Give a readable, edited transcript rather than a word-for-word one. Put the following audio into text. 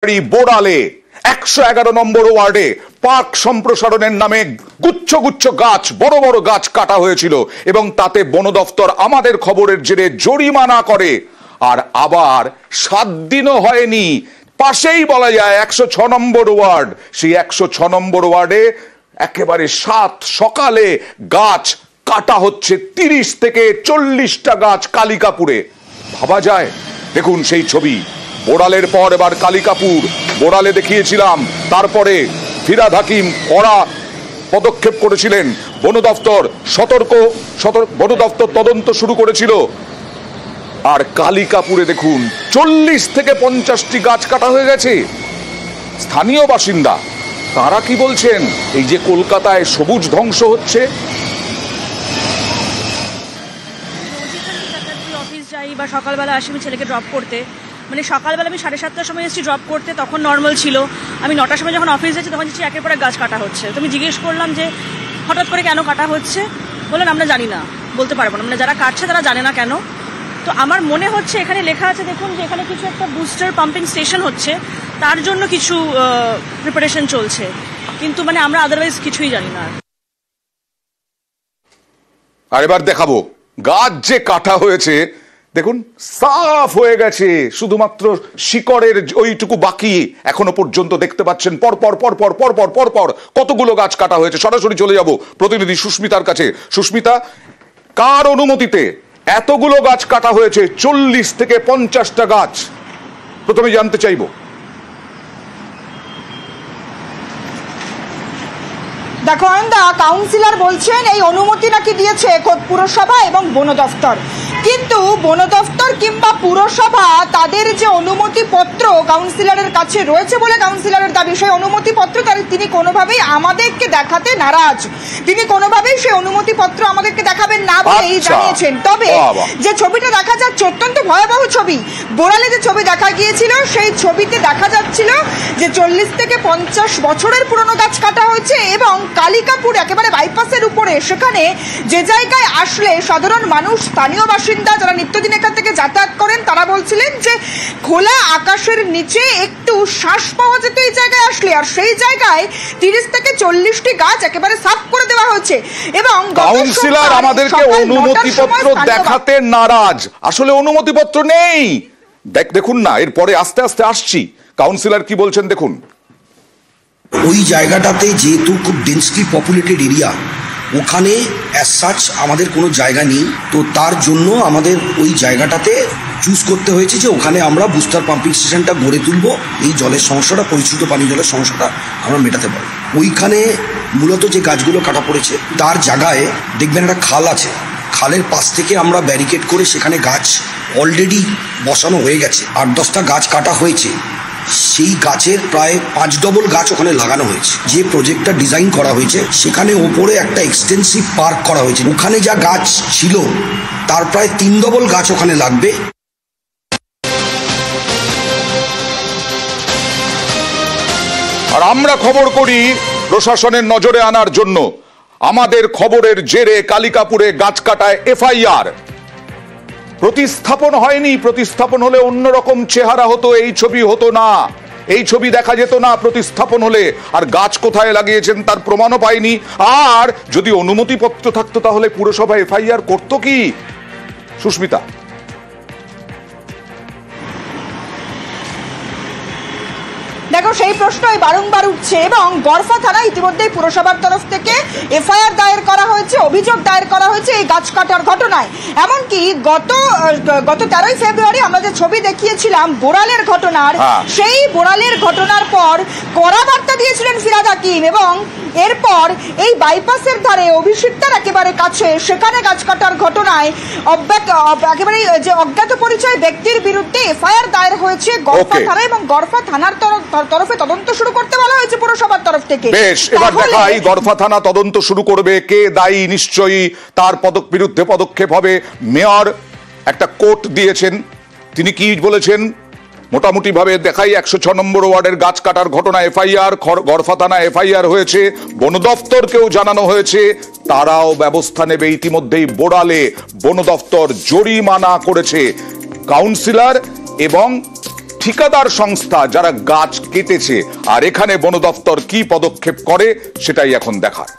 বোড়ালে 111 নম্বর ওয়ার্ডে পার্ক সম্প্রসারণের নামে গুচ্ছ গুচ্ছ গাছ, বড় বড় গাছ কাটা হয়েছিল এবং তাতে বন দপ্তর আমাদের খবরের জেরে জরিমানা করে। আর আবার 7 দিনও হয়নি, পাশেই বলা যায় 106 নম্বর ওয়ার্ড, সেই 106 নম্বর ওয়ার্ডে একেবারে সকালে গাছ কাটা হচ্ছে, 30 থেকে 40টা গাছ কালিকাপুরে। ভাবা যায়? দেখুন সেই ছবি। বোড়ালের পর এবার কালিকাপুর। বোড়ালে দেখিয়েছিলাম, তারপরে ফিরহাদ হাকিম কড়া পদক্ষেপ করেছিলেন, বন দপ্তর বন দপ্তর তদন্ত শুরু করেছিল। আর কালিকাপুরে দেখুন 40 থেকে 50টি গাছ কাটা হয়ে গেছে। স্থানীয় বাসিন্দা তারা কি বলছেন? এই যে কলকাতায় সবুজ ধ্বংস হচ্ছে। অফিস যাই বা সকালবেলা আসি আমি ছেলেকে ড্রপ করতে, মানে সকালবেলা আমি 7:30টার সময় এসেছি ড্রপ করতে, তখন নর্মাল ছিল। আমি 9টার সময় যখন অফিস যাচ্ছি তখন দেখছি একের পর এক গাছ কাটা হচ্ছে। তো আমি জিজ্ঞেস করলাম যে হঠাৎ করে কেন কাটা হচ্ছে, বললেন আমরা জানি না, বলতে পারবো না, মানে যারা কাটছে তারা জানে না কেন। তো আমার মনে হচ্ছে এখানে লেখা আছে দেখুন যে এখানে কিছু একটা বুস্টার পাম্পিং স্টেশন হচ্ছে, তার জন্য কিছু প্রিপারেশন চলছে, কিন্তু মানে আমরা আদারওয়াইজ কিছুই জানি না। আর এবার দেখাবো গাছ যে কাটা হয়েছে, দেখুন সাফ হয়ে গেছে, শুধুমাত্র শিকড়ের ওইটুকু বাকি এখনো পর্যন্ত দেখতে পাচ্ছেন। পরপর পরপর পরপর পরপর কতগুলো গাছ কাটা হয়েছে। সরাসরি চলে যাব প্রতিনিধি সুস্মিতার কাছে। সুস্মিতা, কার অনুমতিতে এতগুলো গাছ কাটা হয়েছে? 40 থেকে 50টা গাছ, প্রথমে জানতে চাইবো। দেখো অয়নদা, কাউন্সিলর বলছেন এই অনুমতি নাকি দিয়েছে পুরসভা এবং বন দফতর, কিন্তু বন দফতর কিংবা পুরসভা তাদের যে অনুমতিপত্র কাউন্সিলরের কাছে রয়েছে বলে কাউন্সিলরের দাবি, সেই অনুমতিপত্র তিনি কোনোভাবেই আমাদেরকে দেখাতে নারাজ। তিনি কোনোভাবেই সেই অনুমতিপত্র আমাদেরকে দেখাবেন না বলেই জানিয়েছেন। তবে যে ছবিটা দেখা যাচ্ছে অত্যন্ত ভয়াবহ ছবি। বোড়ালে যে ছবি দেখা গিয়েছিল সেই ছবিতে দেখা যাচ্ছিল যে 40 থেকে 50 বছরের পুরনো গাছ কাটা হয়েছে এবং কালিকাপুর একেবারে বাইপাসের উপরে, সেখানে যে জায়গায় আসলে সাধারণ মানুষ, স্থানীয় বাসিন্দা যারা নিত্যদিন এখান থেকে যাতায়াত করেন, তারা বলছিলেন যে খোলা আকাশের নিচে একটু শ্বাস পাওয়া যেত এই জায়গায় আসলে। আর সেই জায়গায় 30 থেকে 40টি গাছ একেবারে সাফ করে দেওয়া হয়েছে এবং কাউন্সিলর আমাদেরকে অনুমতিপত্র দেখাতে নারাজ। আসলে অনুমতিপত্র নেই। দেখুন না, এরপরে আস্তে আস্তে আসছি কাউন্সিলর কি বলছেন দেখুন। ওই জায়গাটাতে যেহেতু খুব ডেন্সলি পপুলেটেড এরিয়া, ওখানে অ্যাজ সাচ আমাদের কোনো জায়গা নেই, তো তার জন্য আমাদের ওই জায়গাটাতে চুজ করতে হয়েছে যে ওখানে আমরা বুস্টার পাম্পিং স্টেশনটা গড়ে তুলব, এই জলের সমস্যাটা, পরিশুদ্ধ পানীয় জলের সমস্যাটা আমরা মেটাতে পারব। ওইখানে মূলত যে গাছগুলো কাটা পড়েছে তার জায়গায় দেখবেন একটা খাল আছে, খালের পাশ থেকে আমরা ব্যারিকেড করে সেখানে গাছ অলরেডি বসানো হয়ে গেছে। 8-10টা গাছ কাটা হয়েছে, সেই গাছের প্রায় 5 ডবল গাছ ওখানে লাগানো হয়েছে। যে প্রজেক্টটা ডিজাইন করা হয়েছে সেখানে ওপরে একটা এক্সটেন্সিভ পার্ক করা হয়েছে, ওখানে যা গাছ ছিল তার প্রায় 3 ডবল গাছ ওখানে লাগবে। আর আমরা খবর করি প্রশাসনের নজরে আনার জন্য। আমাদের খবরের জেরে কালিকাপুরে গাছ কাটায় এফআইআর। প্রতিস্থাপন হয়নি, প্রতিস্থাপন হলে অন্যরকম চেহারা হতো, এই ছবি হতো না, এই ছবি দেখা যেত না প্রতিস্থাপন হলে। আর গাছ কোথায় লাগিয়েছেন তার প্রমাণও পাইনি। আর যদি অনুমতিপত্র থাকতো তাহলে পুরসভা এফআইআর করতো কি? সুস্মিতা, দেখো সেই প্রশ্নই বারংবার উঠছে এবং গড়ফা থানা ইতিমধ্যেই পুরসভার তরফ থেকে এফআইআর দায়ের করা হয়েছে, অভিযোগ দায়ের করা হয়েছে এই গাছ কাটার ঘটনায়। এমনকি গত 13ই ফেব্রুয়ারি আমরা যে ছবি দেখিয়েছিলাম বোড়ালের ঘটনার, সেই বোড়ালের ঘটনার পর কড়া বার্তা দিয়েছিলেন ফিরহাদ হাকিম এবং এরপর এই বাইপাসের ধারে অভিষিক্তার একেবারে কাছে সেখানে গাছ কাটার ঘটনায় একেবারে যে অজ্ঞাত পরিচয় ব্যক্তির বিরুদ্ধে এফআইআর দায়ের হয়েছে গড়ফা থানা এবং গড়ফা থানার তরফে তদন্ত শুরু করতে বলা হয়েছে পুরসভার তরফ থেকে। বেশ, এবার দেখাই গড়ফা থানা তদন্ত শুরু করবে, কে দায়ী নিশ্চয়ই তার বিরুদ্ধে পদক্ষেপ হবে। মেয়র একটা কোট দিয়েছেন, তিনি কি বলেছেন মোটামুটি ভাবে দেখাই। 106 নম্বর ওয়ার্ডের গাছ কাটার ঘটনা এফআইআর, গড়ফা থানা এফআইআর হয়েছে, বন দফতরকেও জানানো হয়েছে, তারাও ব্যবস্থা নেবে। ইতিমধ্যেই বোড়ালে বন দফতর জরিমানা করেছে কাউন্সিলর এবং ঠিকাদার সংস্থা যারা গাছ কেটেছে, আর এখানে বন দপ্তর কি পদক্ষেপ করে সেটাই এখন দেখার।